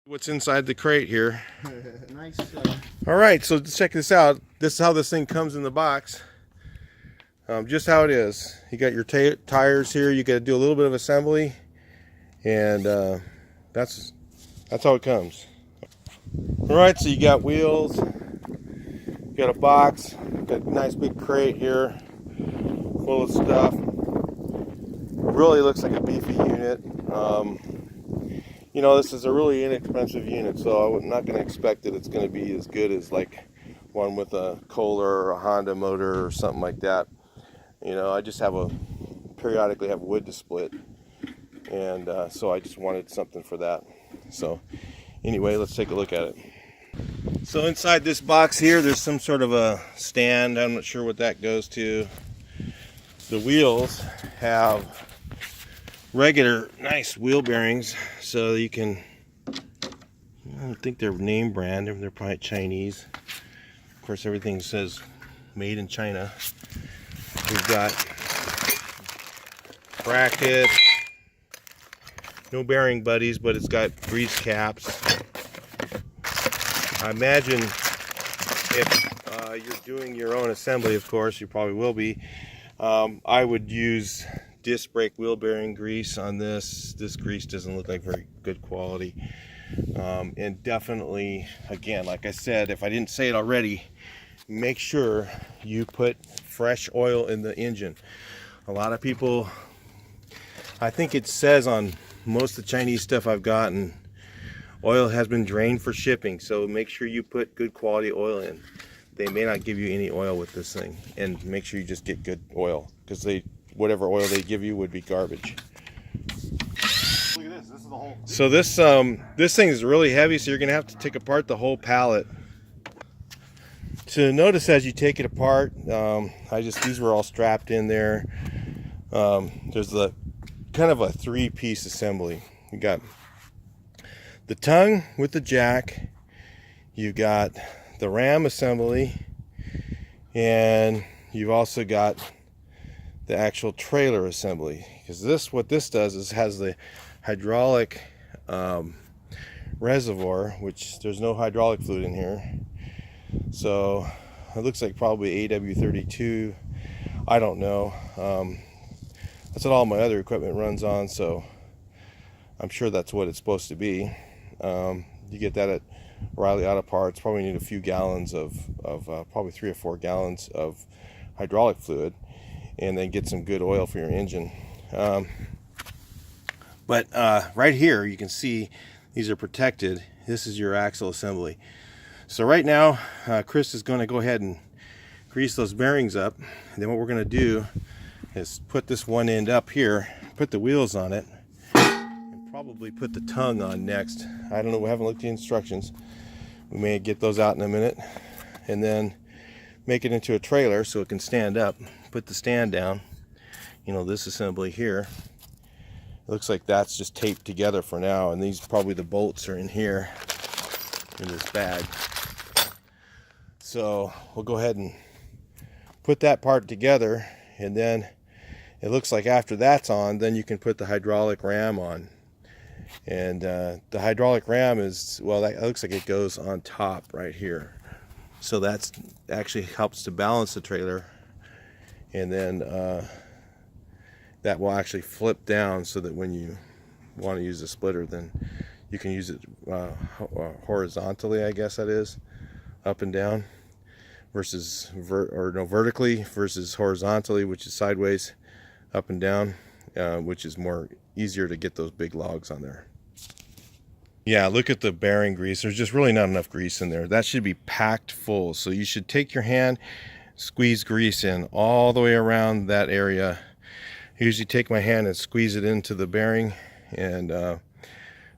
What's inside the crate here. Nice. All right, so check this out. This is how this thing comes in the box. Just how it is. You got your tires here. You got to do a little bit of assembly, and that's how it comes. All right, so you got wheels, you got a box, got a nice big crate here full of stuff. Really looks like a beefy unit. You know, this is a really inexpensive unit, so I'm not going to expect that it's going to be as good as like one with a Kohler or a Honda motor or something like that. You know, I just periodically have wood to split, and so I just wanted something for that. So anyway, let's take a look at it. So inside this box here, there's some sort of a stand. I'm not sure what that goes to. The wheels have regular nice wheel bearings, so you can, I don't think they're name brand, they're probably Chinese. Of course, everything says made in China. We've got brackets, no bearing buddies, but it's got grease caps. I imagine if you're doing your own assembly, of course, you probably will be. I would use disc brake wheel bearing grease on this. This grease doesn't look like very good quality. And definitely, again, like I said, if I didn't say it already, make sure you put fresh oil in the engine. A lot of people, I think it says on most of the Chinese stuff I've gotten, oil has been drained for shipping, so make sure you put good quality oil in. They may not give you any oil with this thing, and make sure you just get good oil, because whatever oil they give you would be garbage. Look at this. This is the whole. So this thing is really heavy, so you're gonna have to take apart the whole pallet. So notice as you take it apart, these were all strapped in there. There's the kind of a three-piece assembly. You got the tongue with the jack, you've got the ram assembly, and you've also got the actual trailer assembly. Because what this does is has the hydraulic reservoir, which there's no hydraulic fluid in here. So it looks like probably AW32. I don't know. That's what all my other equipment runs on, so I'm sure that's what it's supposed to be. You get that at Riley Auto Parts. Probably need a few gallons of probably 3 or 4 gallons of hydraulic fluid, and then get some good oil for your engine. But right here you can see these are protected. This is your axle assembly. So right now Chris is going to go ahead and grease those bearings up, and then what we're going to do is put this one end up here, put the wheels on it, and probably put the tongue on next. I don't know, we haven't looked at the instructions. We may get those out in a minute, and then make it into a trailer so it can stand up. Put the stand down, you know, this assembly here. It looks like that's just taped together for now, and these probably the bolts are in here in this bag. So we'll go ahead and put that part together, and then it looks like after that's on, then you can put the hydraulic ram on. And the hydraulic ram is, well, that looks like it goes on top right here. So that's actually helps to balance the trailer, and then that will actually flip down so that when you want to use a splitter, then you can use it horizontally, I guess that is, up and down, versus vertically versus horizontally, which is sideways, up and down, which is more easier to get those big logs on there. Yeah, look at the bearing grease. There's just really not enough grease in there. That should be packed full. So you should take your hand, squeeze grease in all the way around that area. I usually take my hand and squeeze it into the bearing and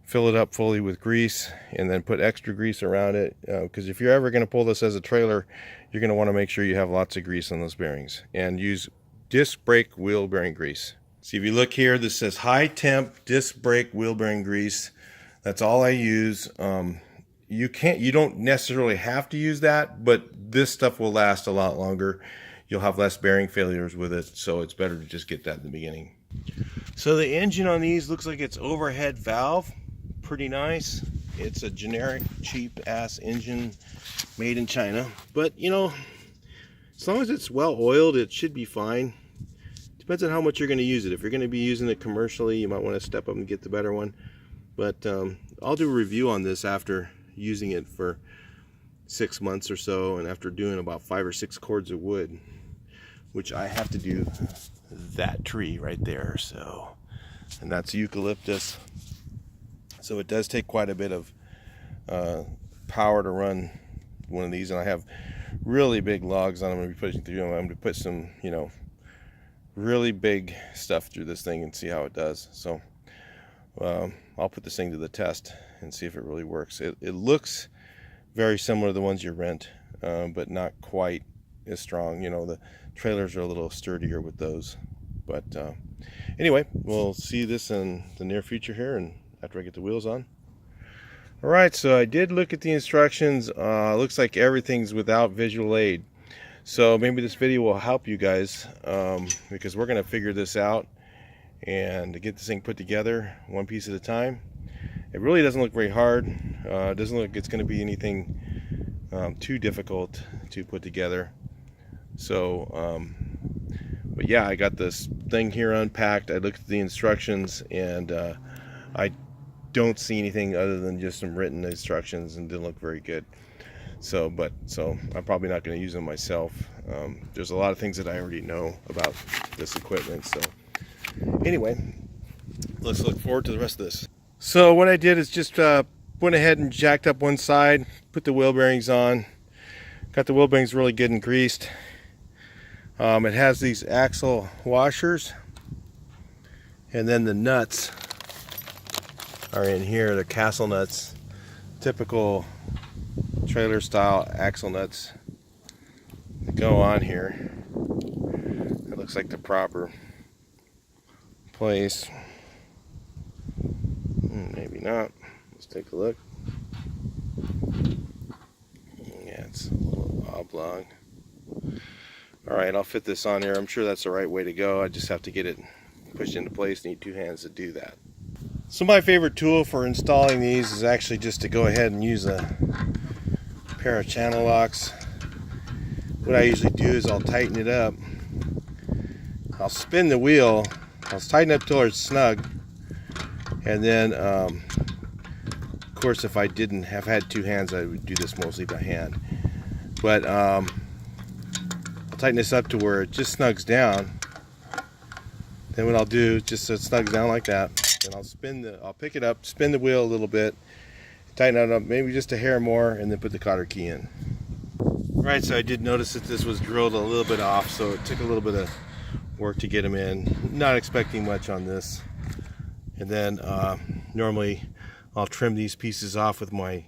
fill it up fully with grease, and then put extra grease around it. Because if you're ever going to pull this as a trailer, you're going to want to make sure you have lots of grease on those bearings. And use disc brake wheel bearing grease. See, if you look here, this says high temp disc brake wheel bearing grease. That's all I use. You don't necessarily have to use that, but this stuff will last a lot longer. You'll have less bearing failures with it, so it's better to just get that in the beginning. So the engine on these looks like it's overhead valve, pretty nice. It's a generic, cheap-ass engine made in China. But, you know, as long as it's well oiled, it should be fine. Depends on how much you're going to use it. If you're going to be using it commercially, you might want to step up and get the better one. But I'll do a review on this after using it for 6 months or so, and after doing about 5 or 6 cords of wood, which I have to do that tree right there. So, and that's eucalyptus. So it does take quite a bit of power to run one of these, and I have really big logs on them. I'm going to be pushing through them. I'm going to put some, you know, really big stuff through this thing and see how it does. So I'll put this thing to the test and see if it really works. It looks very similar to the ones you rent, but not quite as strong. You know, the trailers are a little sturdier with those. But anyway, we'll see this in the near future here, and after I get the wheels on. Alright, so I did look at the instructions. Looks like everything's without visual aid. So maybe this video will help you guys, because we're going to figure this out and get this thing put together one piece at a time. It really doesn't look very hard. It doesn't look like it's going to be anything too difficult to put together. So, but yeah, I got this thing here unpacked. I looked at the instructions, and I don't see anything other than just some written instructions, and didn't look very good. So I'm probably not going to use them myself. There's a lot of things that I already know about this equipment. So anyway, let's look forward to the rest of this. So what I did is just went ahead and jacked up one side, put the wheel bearings on, got the wheel bearings really good and greased. It has these axle washers, and then the nuts are in here. The Castle nuts, typical trailer style axle nuts that go on here. It looks like the proper place. Maybe not. Let's take a look. Yeah, it's a little oblong. Alright, I'll fit this on here. I'm sure that's the right way to go. I just have to get it pushed into place. Need 2 hands to do that. So my favorite tool for installing these is actually just to go ahead and use a pair of channel locks. What I usually do is I'll tighten it up. I'll spin the wheel. I'll tighten it up till it's snug. And then, of course, if I didn't have had 2 hands, I would do this mostly by hand. But I'll tighten this up to where it just snugs down. Then what I'll do, just so it snugs down like that, then I'll pick it up, spin the wheel a little bit, tighten it up maybe just a hair more, and then put the cotter key in. Right, so I did notice that this was drilled a little bit off, so it took a little bit of work to get them in. Not expecting much on this. And then normally I'll trim these pieces off with my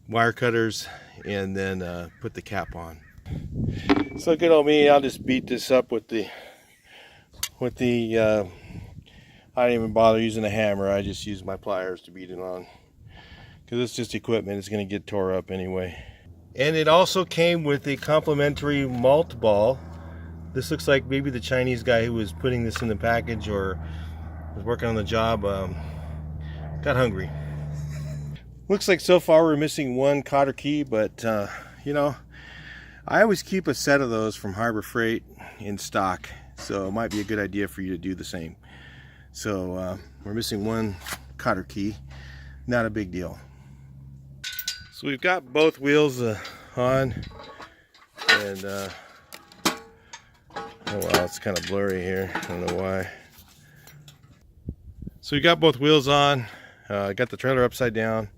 wire cutters and then put the cap on. So good old me, I'll just beat this up with the I don't even bother using a hammer. I just use my pliers to beat it on, because it's just equipment. It's going to get tore up anyway. And it also came with a complimentary malt ball. This looks like maybe the Chinese guy who was putting this in the package or was working on the job got hungry. Looks like so far we're missing 1 cotter key, but you know, I always keep a set of those from Harbor Freight in stock, so it might be a good idea for you to do the same. So we're missing 1 cotter key. Not a big deal. So we've got both wheels on, and oh wow, it's kind of blurry here. I don't know why. So we got both wheels on. I got the trailer upside down,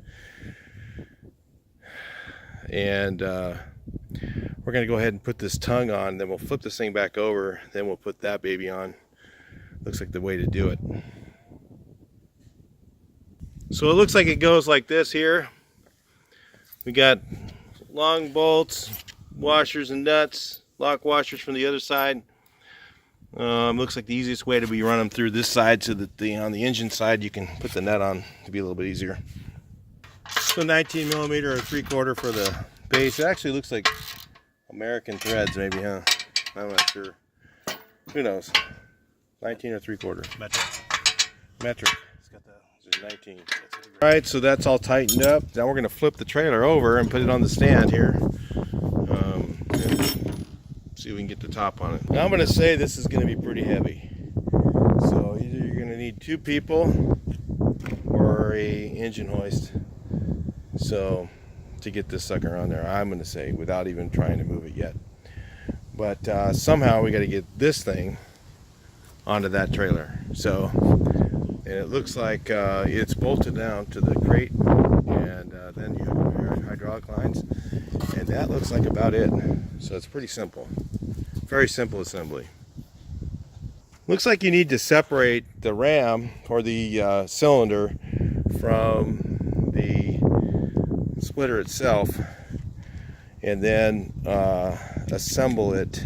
and we're gonna go ahead and put this tongue on. Then we'll flip this thing back over. Then we'll put that baby on. Looks like the way to do it. So it looks like it goes like this here. We got long bolts, washers and nuts, lock washers from the other side. Looks like the easiest way to be run them through this side, so that on the engine side you can put the nut on to be a little bit easier. So 19 millimeter or 3/4 for the base. It actually looks like American threads, maybe, huh? I'm not sure. Who knows? 19 or 3/4. Metric. Metric. It's got the 19. All right, so that's all tightened up. Now we're going to flip the trailer over and put it on the stand here. And see if we can get the top on it. Now I'm going to say this is going to be pretty heavy. So either you're going to need 2 people or a engine hoist. So to get this sucker on there, I'm going to say, without even trying to move it yet. But somehow we got to get this thing onto that trailer. So, and it looks like it's bolted down to the crate, and then you have your hydraulic lines, and that looks like about it. So it's pretty simple, very simple assembly. Looks like you need to separate the ram or the cylinder from the splitter itself, and then assemble it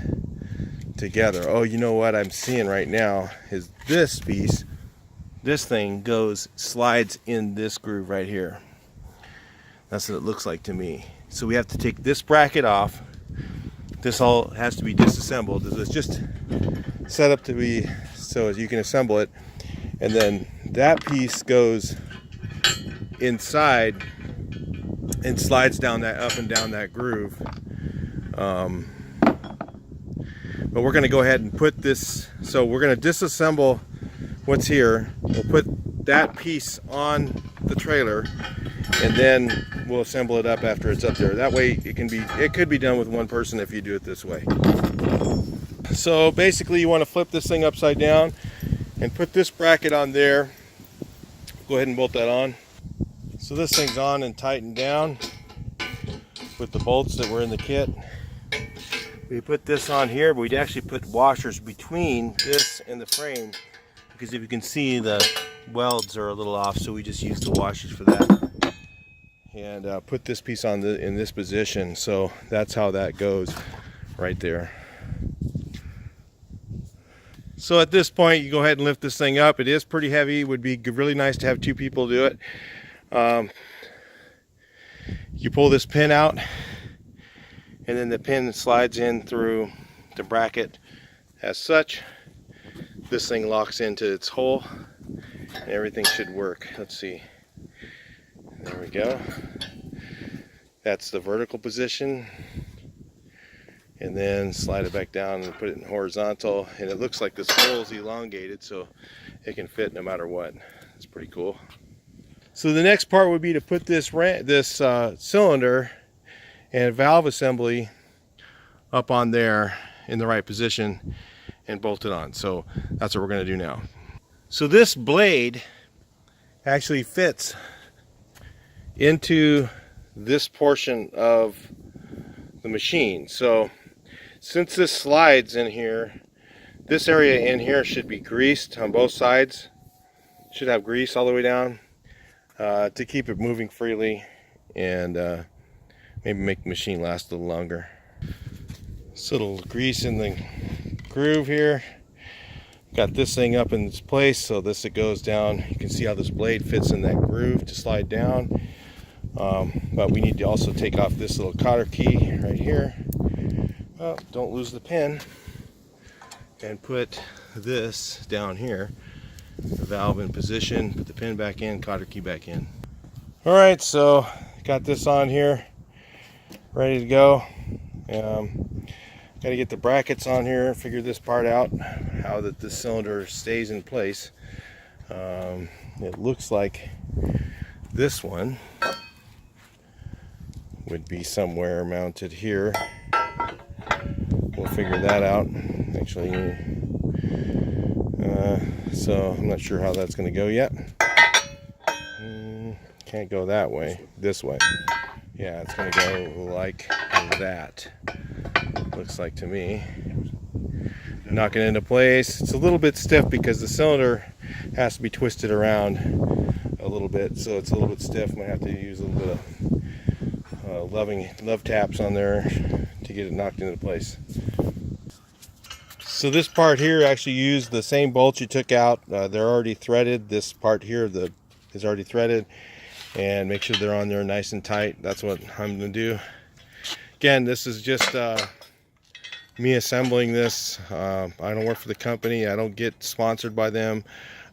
together. Oh, you know what I'm seeing right now is this piece, this thing slides in this groove right here. That's what it looks like to me. So we have to take this bracket off. This all has to be disassembled. It's just set up to be so you can assemble it, and then that piece goes inside and slides down that up and down that groove. But we're going to go ahead and put this, so we're going to disassemble what's here. We'll put that piece on the trailer, and then we'll assemble it up after it's up there. That way it could be done with one person if you do it this way. So basically you want to flip this thing upside down and put this bracket on there. Go ahead and bolt that on. So this thing's on and tightened down with the bolts that were in the kit. We put this on here, but we'd actually put washers between this and the frame, because if you can see, the welds are a little off, so we just use the washers for that. And put this piece on in this position, so that's how that goes right there. So at this point, you go ahead and lift this thing up. It is pretty heavy. It would be really nice to have 2 people do it. You pull this pin out, and then the pin slides in through the bracket as such. This thing locks into its hole, and everything should work. Let's see. There we go. That's the vertical position. And then slide it back down and put it in horizontal. And it looks like this hole is elongated, so it can fit no matter what. It's pretty cool. So the next part would be to put this cylinder and valve assembly up on there in the right position and bolt it on. So that's what we're going to do now. So this blade actually fits into this portion of the machine. So since this slides in here, this area in here should be greased on both sides. Should have grease all the way down to keep it moving freely and maybe make the machine last a little longer. So little grease in the groove here. Got this thing up in its place, so it goes down. You can see how this blade fits in that groove to slide down. But we need to also take off this little cotter key right here. Well, don't lose the pin. And put this down here. The valve in position, put the pin back in, cotter key back in. Alright, so got this on here, ready to go. Got to get the brackets on here, figure this part out, how that this cylinder stays in place. It looks like this one would be somewhere mounted here. We'll figure that out. Actually, so I'm not sure how that's going to go yet. Can't go that way. This way. Yeah, it's going to go like that. Looks like to me. Knock it into place. It's a little bit stiff because the cylinder has to be twisted around a little bit, so it's a little bit stiff. Might have to use a little bit of love taps on there to get it knocked into place. So this part here actually used the same bolts you took out. They're already threaded. This part here is already threaded, and make sure they're on there nice and tight. That's what I'm going to do. Again, this is just me assembling this. I don't work for the company. I don't get sponsored by them.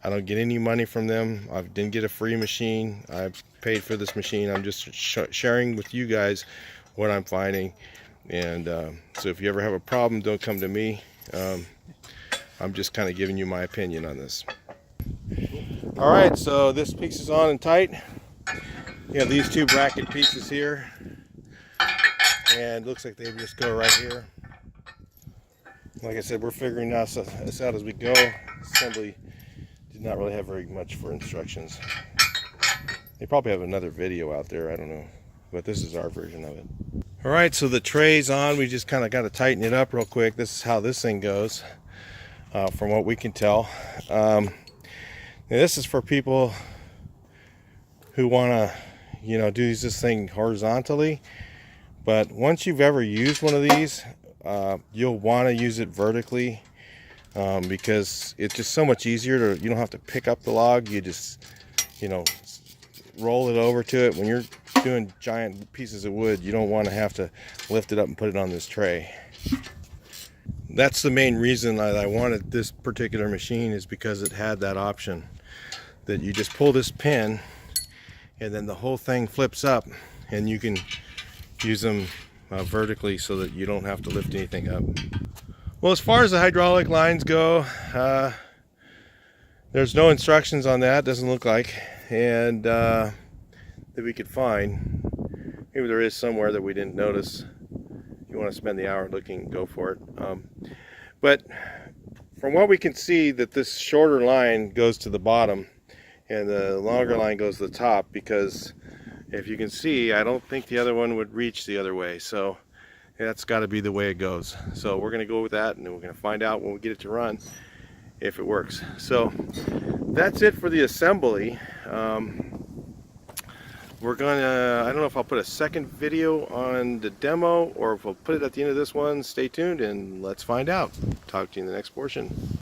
I don't get any money from them. I didn't get a free machine. I paid for this machine. I'm just sharing with you guys what I'm finding. And so if you ever have a problem, don't come to me. I'm just kind of giving you my opinion on this. All right, so this piece is on and tight. You have these two bracket pieces here, and it looks like they just go right here. Like I said, we're figuring this out as we go. Assembly did not really have very much for instructions. They probably have another video out there, I don't know, but this is our version of it. All right, so the tray's on. We just kind of got to tighten it up real quick. This is how this thing goes, from what we can tell. This is for people who want to, you know, do this thing horizontally. But once you've ever used one of these, you'll want to use it vertically, because it's just so much easier to, you don't have to pick up the log. You just, you know, roll it over to it. When you're doing giant pieces of wood, you don't want to have to lift it up and put it on this tray. That's the main reason that I wanted this particular machine, is because it had that option that you just pull this pin and then the whole thing flips up, and you can use them vertically so that you don't have to lift anything up. Well, as far as the hydraulic lines go, there's no instructions on that, doesn't look like, and that we could find. Maybe there is somewhere that we didn't notice. If you want to spend the hour looking, go for it. But from what we can see, that this shorter line goes to the bottom and the longer line goes to the top, because if you can see, I don't think the other one would reach the other way. So that's got to be the way it goes. So we're going to go with that, and then we're going to find out when we get it to run if it works. So that's it for the assembly. We're gonna, I don't know if I'll put a second video on the demo or if we'll put it at the end of this one. Stay tuned and let's find out. Talk to you in the next portion.